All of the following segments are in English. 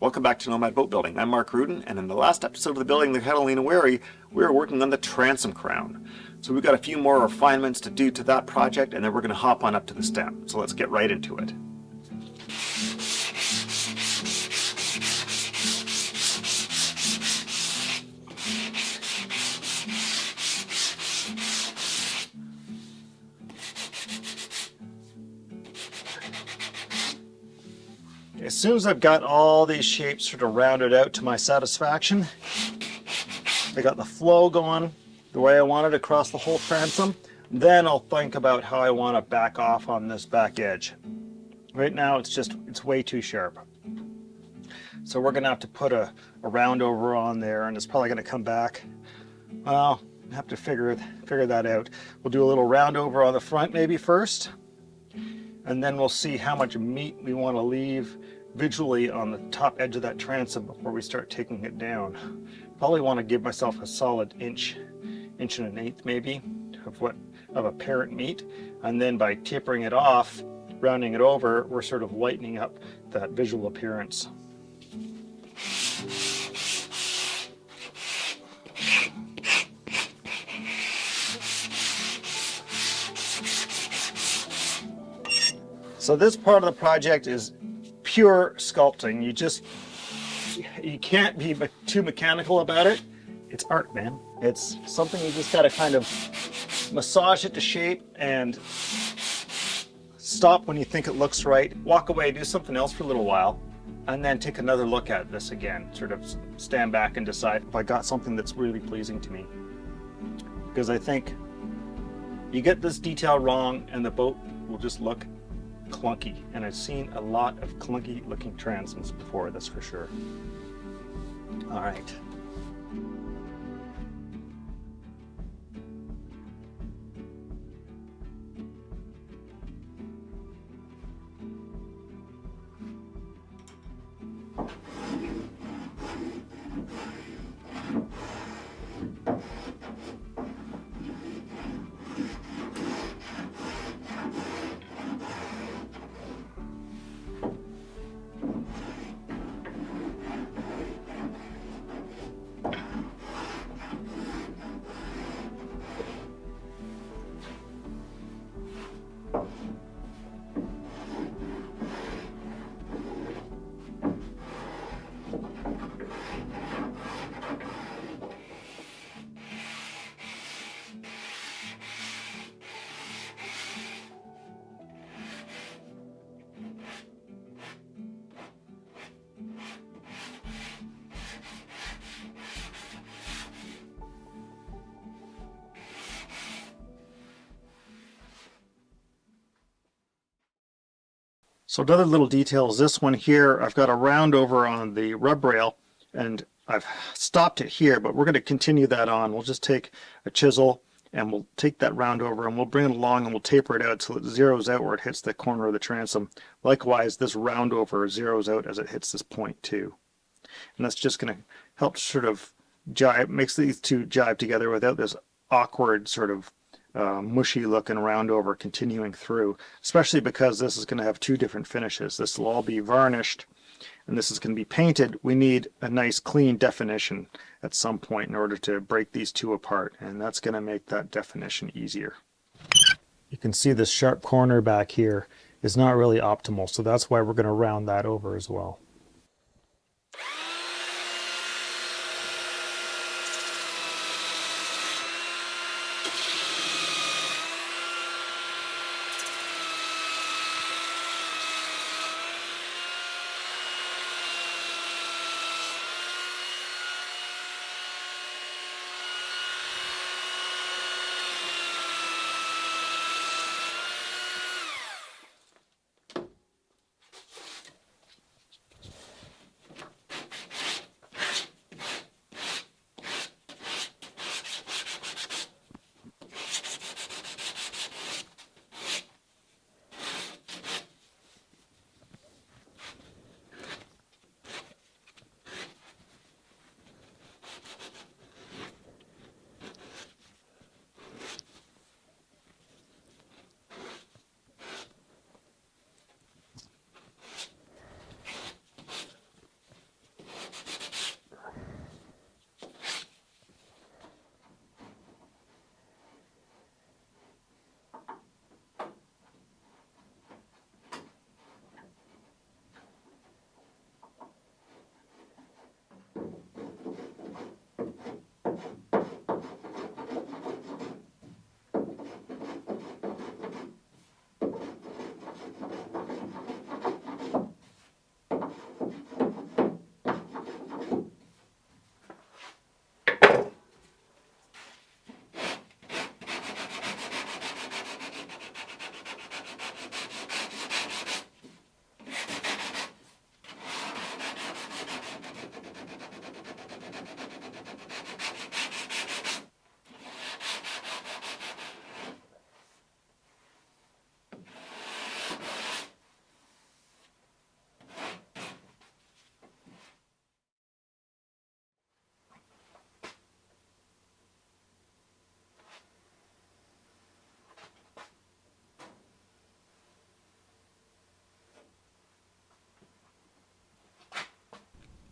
Welcome back to Nomad Boatbuilding. I'm Mark Rudin, and in the last episode of the building the Catalina Wherry, we were working on the transom crown. So we've got a few more refinements to do to that project, and then we're going to hop on up to the stem. So let's get right into it. As soon as I've got all these shapes sort of rounded out to my satisfaction, I got the flow going the way I want it across the whole transom, then I'll think about how I want to back off on this back edge. Right now it's way too sharp. So we're gonna have to put a round over on there, and it's probably gonna come back. Well, I have to figure that out. We'll do a little round over on the front maybe first, and then we'll see how much meat we want to leave visually on the top edge of that transom before we start taking it down. Probably want to give myself a solid inch and an eighth maybe of apparent meat, and then by tapering it off, rounding it over, we're sort of lightening up that visual appearance. So this part of the project is pure sculpting. You can't be too mechanical about it. It's art, man. It's something you just gotta kind of massage it to shape and stop when you think it looks right, walk away, do something else for a little while, and then take another look at this again, sort of stand back and decide if I got something that's really pleasing to me. Because I think you get this detail wrong and the boat will just look clunky, and I've seen a lot of clunky looking transoms before, that's for sure. All right. So another little detail is this one here. I've got a round over on the rub rail, and I've stopped it here, but we're going to continue that on. We'll just take a chisel and we'll take that round over and we'll bring it along and we'll taper it out so it zeroes out where it hits the corner of the transom. Likewise, this round over zeroes out as it hits this point too. And that's just going to help sort of jive, makes these two jive together without this awkward sort of mushy looking round over continuing through, especially because this is going to have two different finishes. This will all be varnished and this is going to be painted. We need a nice clean definition at some point in order to break these two apart, and that's going to make that definition easier. You can see this sharp corner back here is not really optimal, so that's why we're going to round that over as well.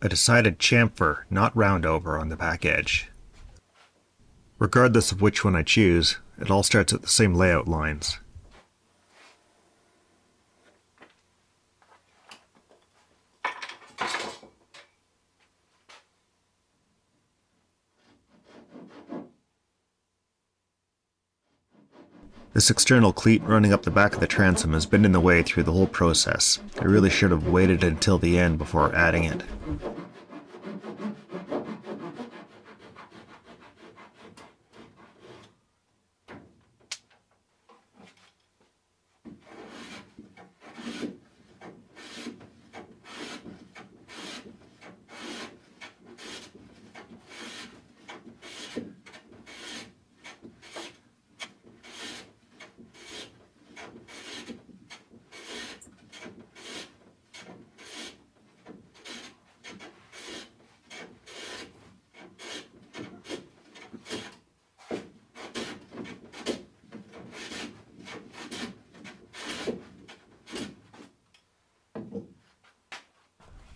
a decided chamfer, not round over, on the back edge. Regardless of which one I choose, it all starts at the same layout lines. This external cleat running up the back of the transom has been in the way through the whole process. I really should have waited until the end before adding it.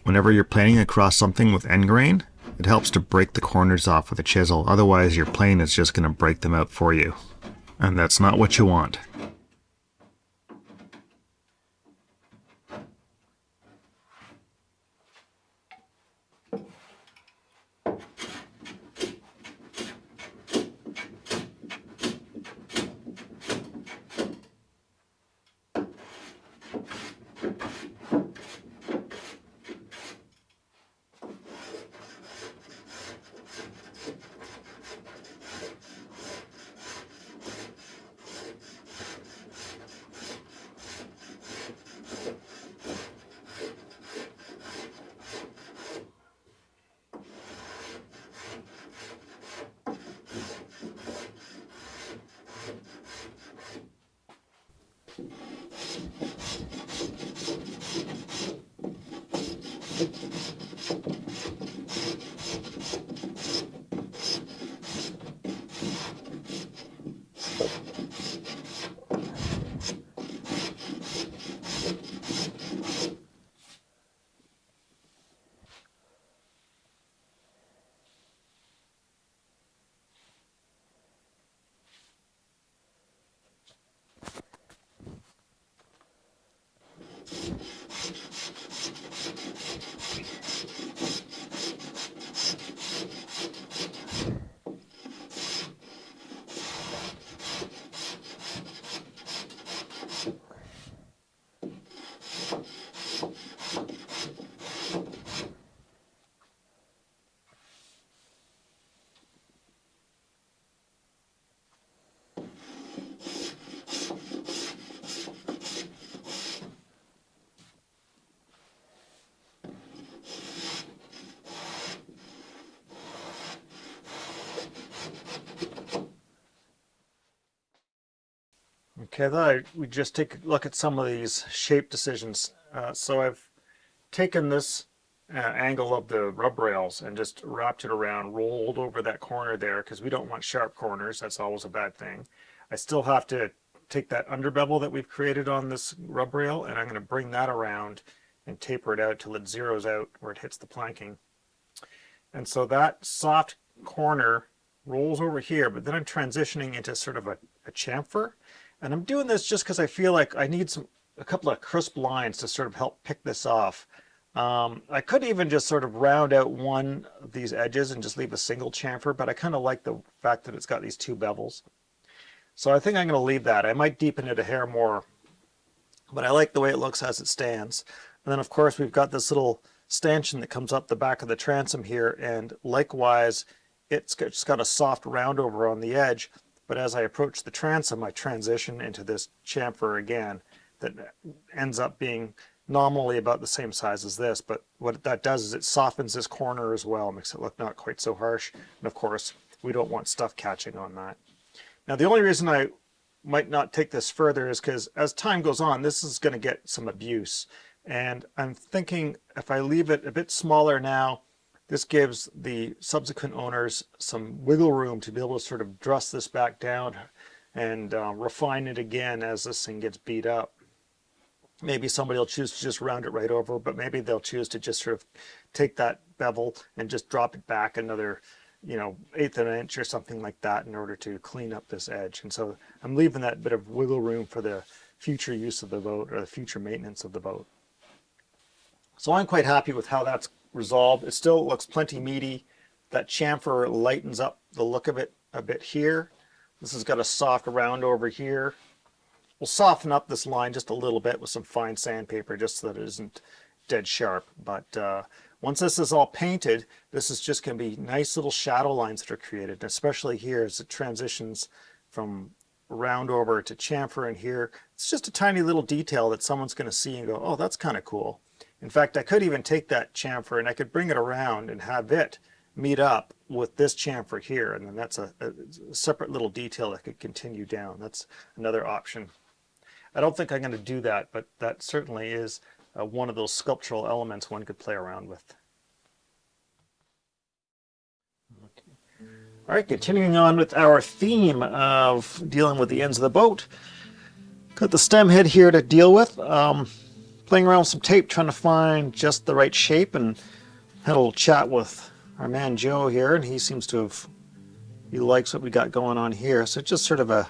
Whenever you're planing across something with end grain, it helps to break the corners off with a chisel, otherwise your plane is just going to break them out for you. And that's not what you want. Okay, I thought we'd just take a look at some of these shape decisions. So I've taken this angle of the rub rails and just wrapped it around, rolled over that corner there, because we don't want sharp corners. That's always a bad thing. I still have to take that under bevel that we've created on this rub rail, and I'm going to bring that around and taper it out till it zeroes out where it hits the planking. And so that soft corner rolls over here, but then I'm transitioning into sort of a chamfer. And I'm doing this just because I feel like I need a couple of crisp lines to sort of help pick this off. I could even just sort of round out one of these edges and just leave a single chamfer, but I kind of like the fact that it's got these two bevels. So I think I'm going to leave that. I might deepen it a hair more, but I like the way it looks as it stands. And then of course we've got this little stanchion that comes up the back of the transom here, and likewise it's just got a soft round over on the edge. But as I approach the transom, I transition into this chamfer again that ends up being nominally about the same size as this. But what that does is it softens this corner as well, makes it look not quite so harsh. And of course, we don't want stuff catching on that. Now, the only reason I might not take this further is because as time goes on, this is going to get some abuse. And I'm thinking if I leave it a bit smaller now, this gives the subsequent owners some wiggle room to be able to sort of dress this back down and refine it again as this thing gets beat up. Maybe somebody will choose to just round it right over, but maybe they'll choose to just sort of take that bevel and just drop it back another, you know, eighth of an inch or something like that in order to clean up this edge. And so I'm leaving that bit of wiggle room for the future use of the boat or the future maintenance of the boat. So I'm quite happy with how that's resolved. It still looks plenty meaty. That chamfer lightens up the look of it a bit here. This has got a soft round over here. We'll soften up this line just a little bit with some fine sandpaper just so that it isn't dead sharp. But once this is all painted, this is just going to be nice little shadow lines that are created, especially here as it transitions from round over to chamfer. And here, it's just a tiny little detail that someone's going to see and go, oh, that's kind of cool. In fact, I could even take that chamfer and I could bring it around and have it meet up with this chamfer here, and then that's a separate little detail that could continue down. That's another option. I don't think I'm going to do that, but that certainly is one of those sculptural elements one could play around with. Okay. All right, continuing on with our theme of dealing with the ends of the boat. Got the stem head here to deal with. Playing around with some tape, trying to find just the right shape, and had a little chat with our man Joe here, and he seems to have, he likes what we got going on here. So just sort of a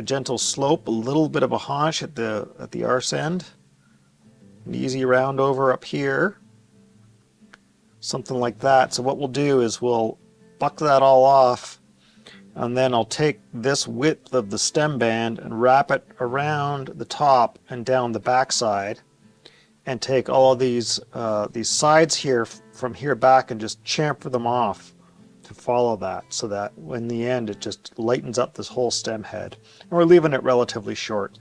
gentle slope, a little bit of a haunch at the arse end, an easy round over up here, something like that. So what we'll do is we'll buck that all off, and then I'll take this width of the stem band and wrap it around the top and down the back side, and take all of these sides here from here back and just chamfer them off to follow that, so that in the end it just lightens up this whole stem head. And we're leaving it relatively short.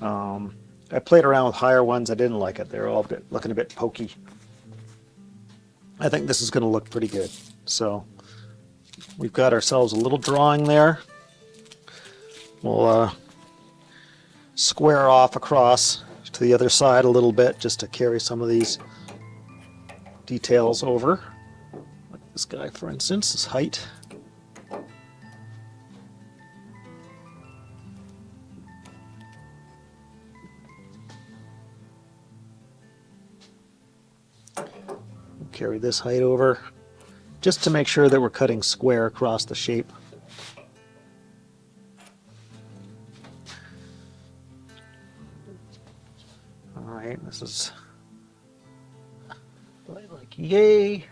I played around with higher ones. I didn't like it. They're all looking a bit pokey. I think this is going to look pretty good. So we've got ourselves a little drawing there. We'll square off across to the other side a little bit just to carry some of these details over. Like this guy, for instance, his height. Carry this height over just to make sure that we're cutting square across the shape. Alright, this is like yay.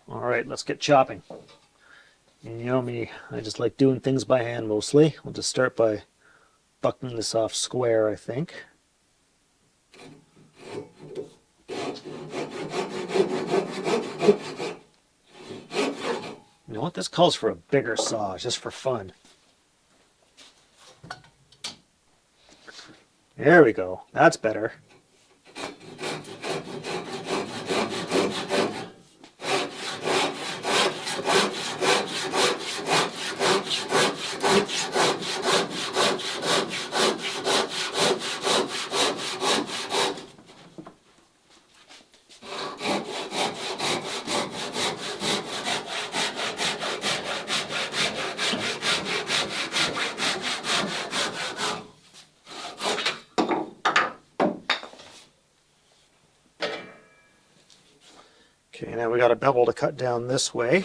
Alright, let's get chopping. And you know me, I just like doing things by hand mostly. We'll just start by bucking this off square, I think. You know what? This calls for a bigger saw, just for fun. There we go. That's better. Okay, now we got a bevel to cut down this way.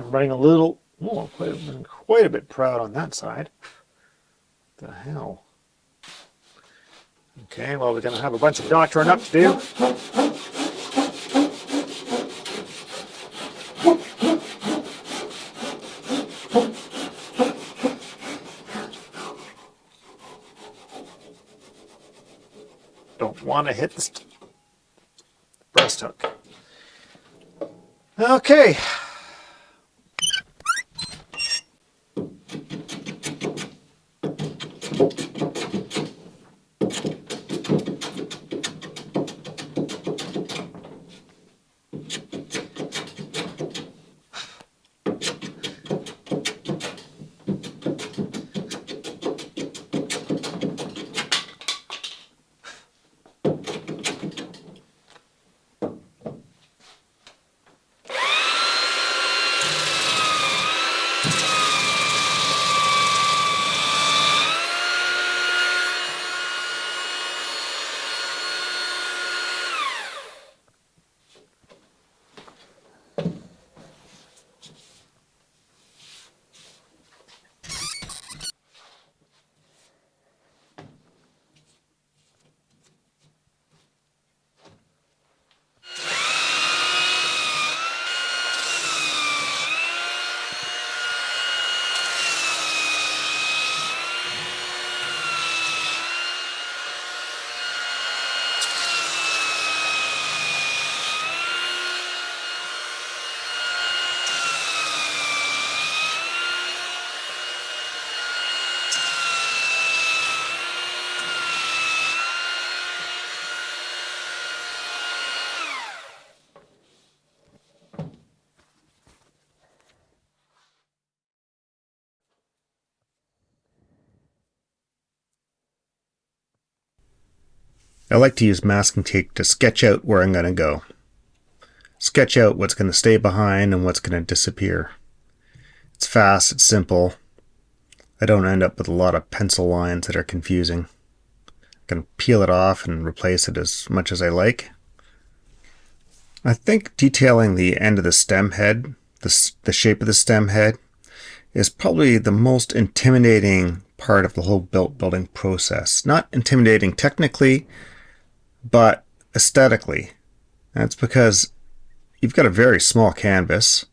Running a little, oh, quite a bit proud on that side. What the hell? Okay, well, we're going to have a bunch of doctoring up to do. Don't want to hit the breast hook. Okay. I like to use masking tape to sketch out where I'm going to go. Sketch out what's going to stay behind and what's going to disappear. It's fast, it's simple. I don't end up with a lot of pencil lines that are confusing. I can peel it off and replace it as much as I like. I think detailing the end of the stem head, the shape of the stem head, is probably the most intimidating part of the whole boat building process. Not intimidating technically, but aesthetically. That's because you've got a very small canvas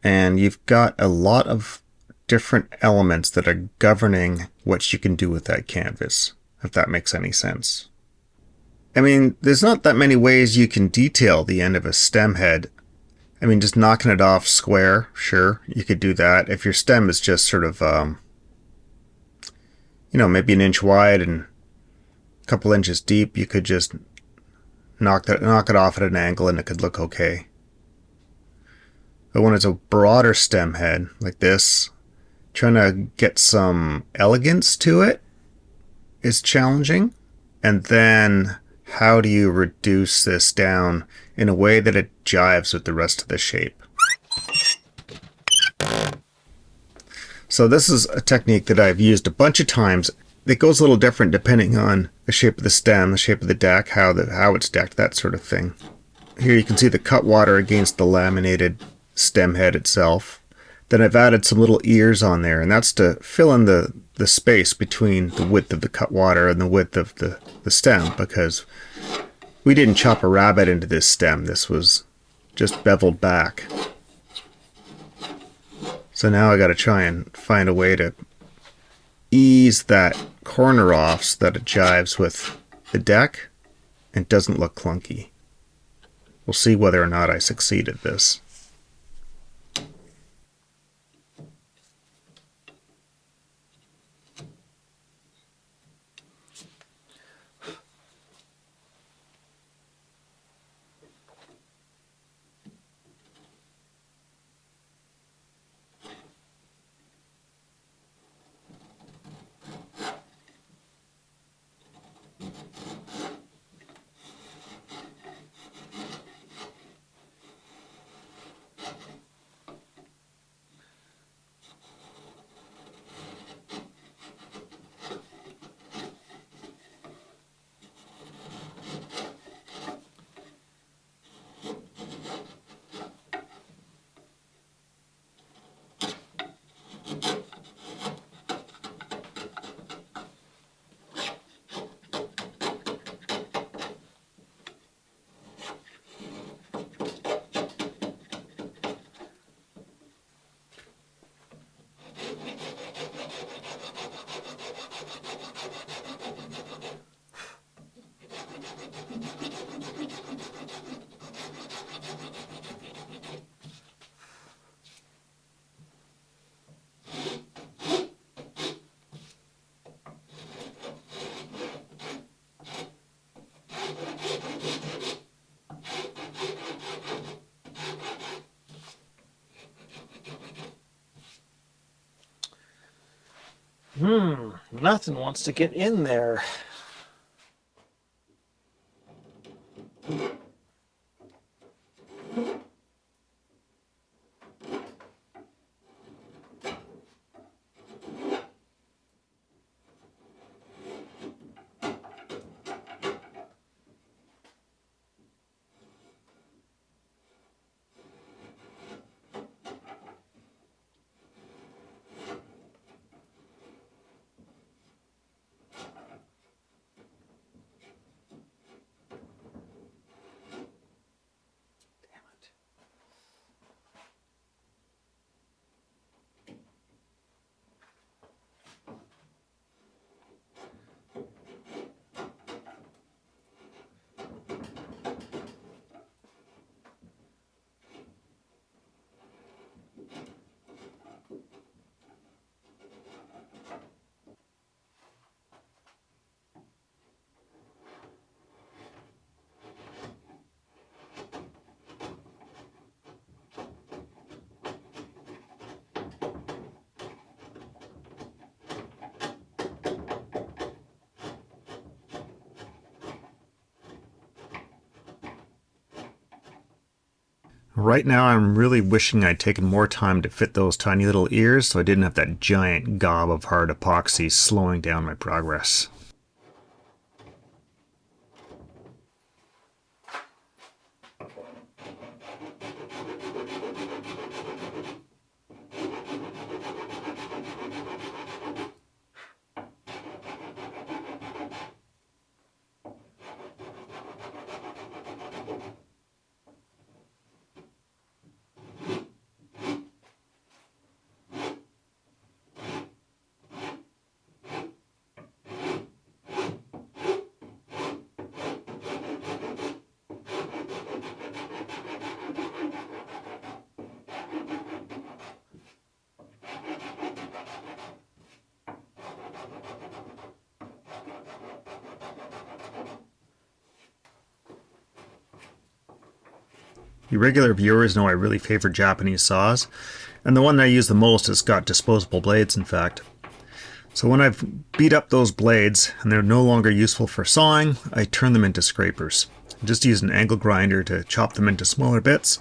and you've got a lot of different elements that are governing what you can do with that canvas, if that makes any sense. I mean, there's not that many ways you can detail the end of a stem head. I mean, just knocking it off square, sure, you could do that. If your stem is just sort of, maybe an inch wide and a couple inches deep, you could just knock it off at an angle and it could look okay. But when it's a broader stem head like this, trying to get some elegance to it is challenging. And then how do you reduce this down in a way that it jives with the rest of the shape? So this is a technique that I've used a bunch of times. It goes a little different depending on the shape of the stem, the shape of the deck, how it's decked, that sort of thing. Here you can see the cut water against the laminated stem head itself. Then I've added some little ears on there, and that's to fill in the space between the width of the cut water and the width of the stem, because we didn't chop a rabbet into this stem. This was just beveled back. So now I got to try and find a way to ease that corner off so that it jives with the deck and doesn't look clunky. We'll see whether or not I succeed at this. Nothing wants to get in there. Right now I'm really wishing I'd taken more time to fit those tiny little ears so I didn't have that giant gob of hard epoxy slowing down my progress. You regular viewers know I really favor Japanese saws, and the one I use the most has got disposable blades, in fact. So when I've beat up those blades and they're no longer useful for sawing, I turn them into scrapers. I just use an angle grinder to chop them into smaller bits,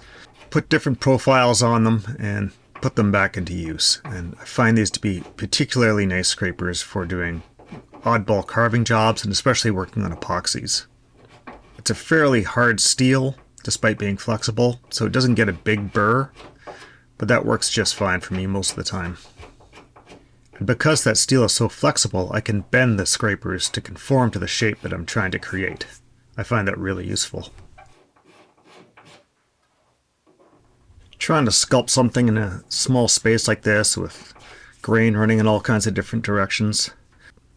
put different profiles on them, and put them back into use. And I find these to be particularly nice scrapers for doing oddball carving jobs and especially working on epoxies. It's a fairly hard steel, despite being flexible, so it doesn't get a big burr, but that works just fine for me most of the time. And because that steel is so flexible, I can bend the scrapers to conform to the shape that I'm trying to create. I find that really useful. Trying to sculpt something in a small space like this with grain running in all kinds of different directions,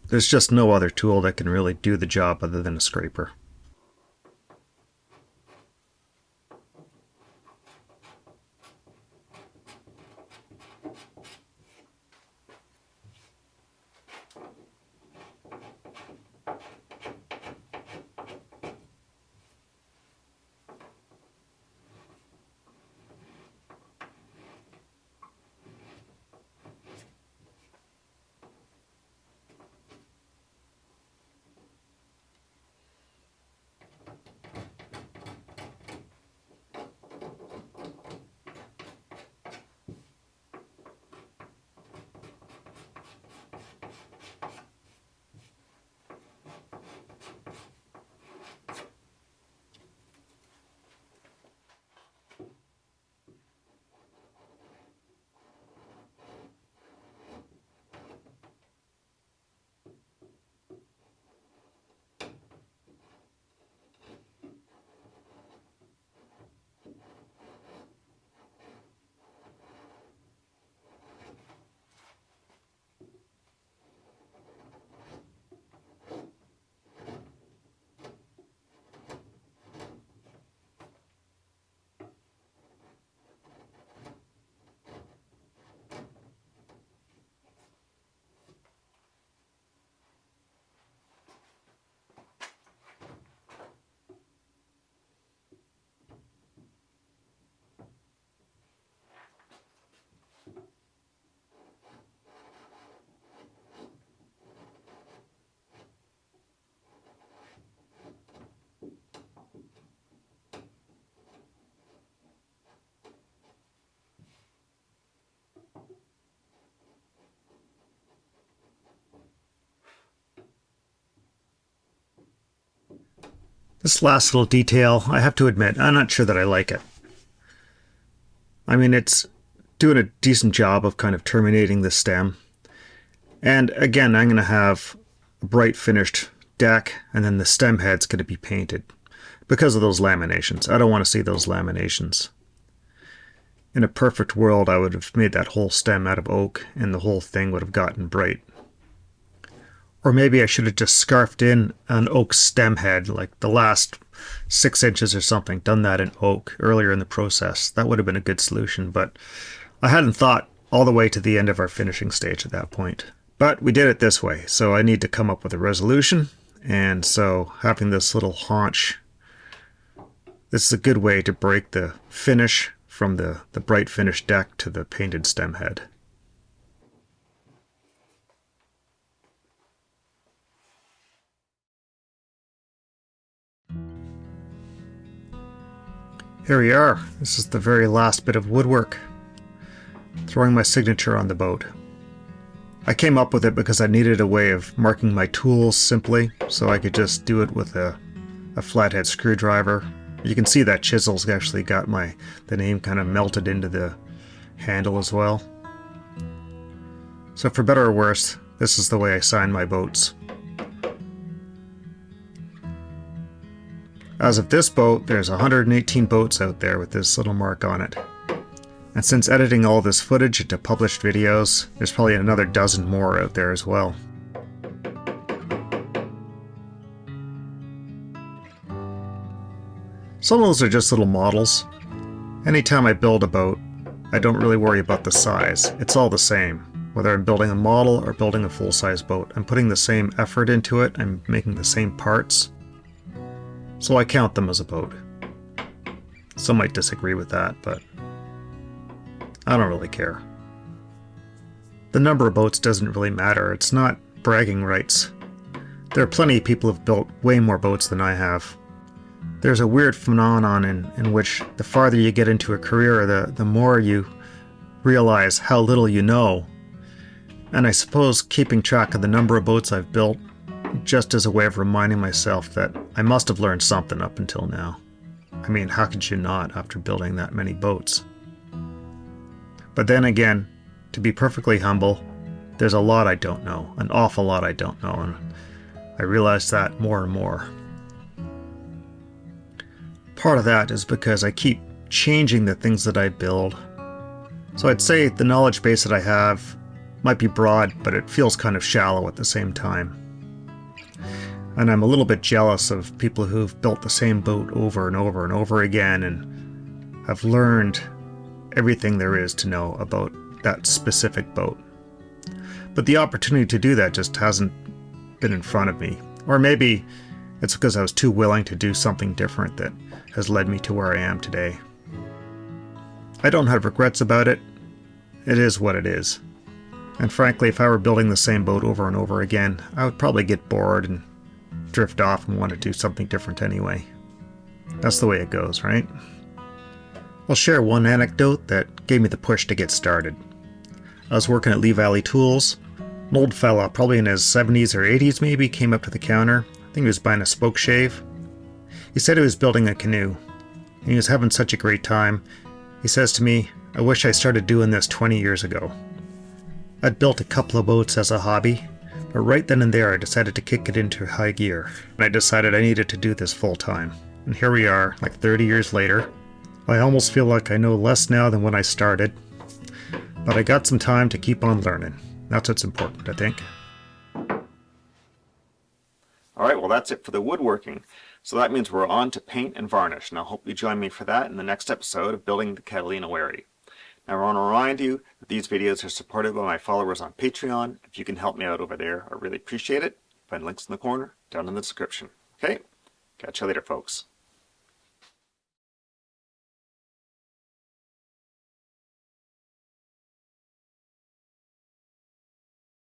there's just no other tool that can really do the job other than a scraper. This last little detail, I have to admit, I'm not sure that I like it. I mean, it's doing a decent job of kind of terminating the stem. And again, I'm going to have a bright finished deck, and then the stem head's going to be painted because of those laminations. I don't want to see those laminations. In a perfect world, I would have made that whole stem out of oak, and the whole thing would have gotten bright. Or maybe I should have just scarfed in an oak stem head, like the last 6 inches or something, done that in oak earlier in the process. That would have been a good solution, but I hadn't thought all the way to the end of our finishing stage at that point. But we did it this way, so I need to come up with a resolution, and so having this little haunch, this is a good way to break the finish from the bright finished deck to the painted stem head. Here we are. This is the very last bit of woodwork. Throwing my signature on the boat. I came up with it because I needed a way of marking my tools simply, so I could just do it with a flathead screwdriver. You can see that chisel's actually got the name kind of melted into the handle as well. So for better or worse, this is the way I sign my boats. As of this boat, there's 118 boats out there with this little mark on it. And since editing all this footage into published videos, there's probably another dozen more out there as well. Some of those are just little models. Anytime I build a boat, I don't really worry about the size. It's all the same. Whether I'm building a model or building a full-size boat, I'm putting the same effort into it, I'm making the same parts. So I count them as a boat. Some might disagree with that, but I don't really care. The number of boats doesn't really matter. It's not bragging rights. There are plenty of people who've built way more boats than I have. There's a weird phenomenon in which the farther you get into a career, the more you realize how little you know. And I suppose keeping track of the number of boats I've built just as a way of reminding myself that I must have learned something up until now. I mean, how could you not after building that many boats? But then again, to be perfectly humble, there's a lot I don't know, an awful lot I don't know, and I realize that more and more. Part of that is because I keep changing the things that I build. So I'd say the knowledge base that I have might be broad, but it feels kind of shallow at the same time. And I'm a little bit jealous of people who've built the same boat over and over and over again and have learned everything there is to know about that specific boat. But the opportunity to do that just hasn't been in front of me. Or maybe it's because I was too willing to do something different that has led me to where I am today. I don't have regrets about it. It is what it is. And frankly, if I were building the same boat over and over again, I would probably get bored and drift off and want to do something different anyway. That's the way it goes, right? I'll share one anecdote that gave me the push to get started. I was working at Lee Valley Tools. An old fella, probably in his 70s or 80s maybe, came up to the counter. I think he was buying a spoke shave. He said he was building a canoe. And he was having such a great time. He says to me, "I wish I started doing this 20 years ago." I'd built a couple of boats as a hobby, but right then and there I decided to kick it into high gear. And I decided I needed to do this full time. And here we are, like 30 years later. I almost feel like I know less now than when I started, but I got some time to keep on learning. That's what's important, I think. Alright, well that's it for the woodworking. So that means we're on to paint and varnish, and I hope you join me for that in the next episode of Building the Catalina Wherry. Now I want to remind you that these videos are supported by my followers on Patreon. If you can help me out over there, I really appreciate it. Find links in the corner, down in the description. Okay? Catch you later, folks.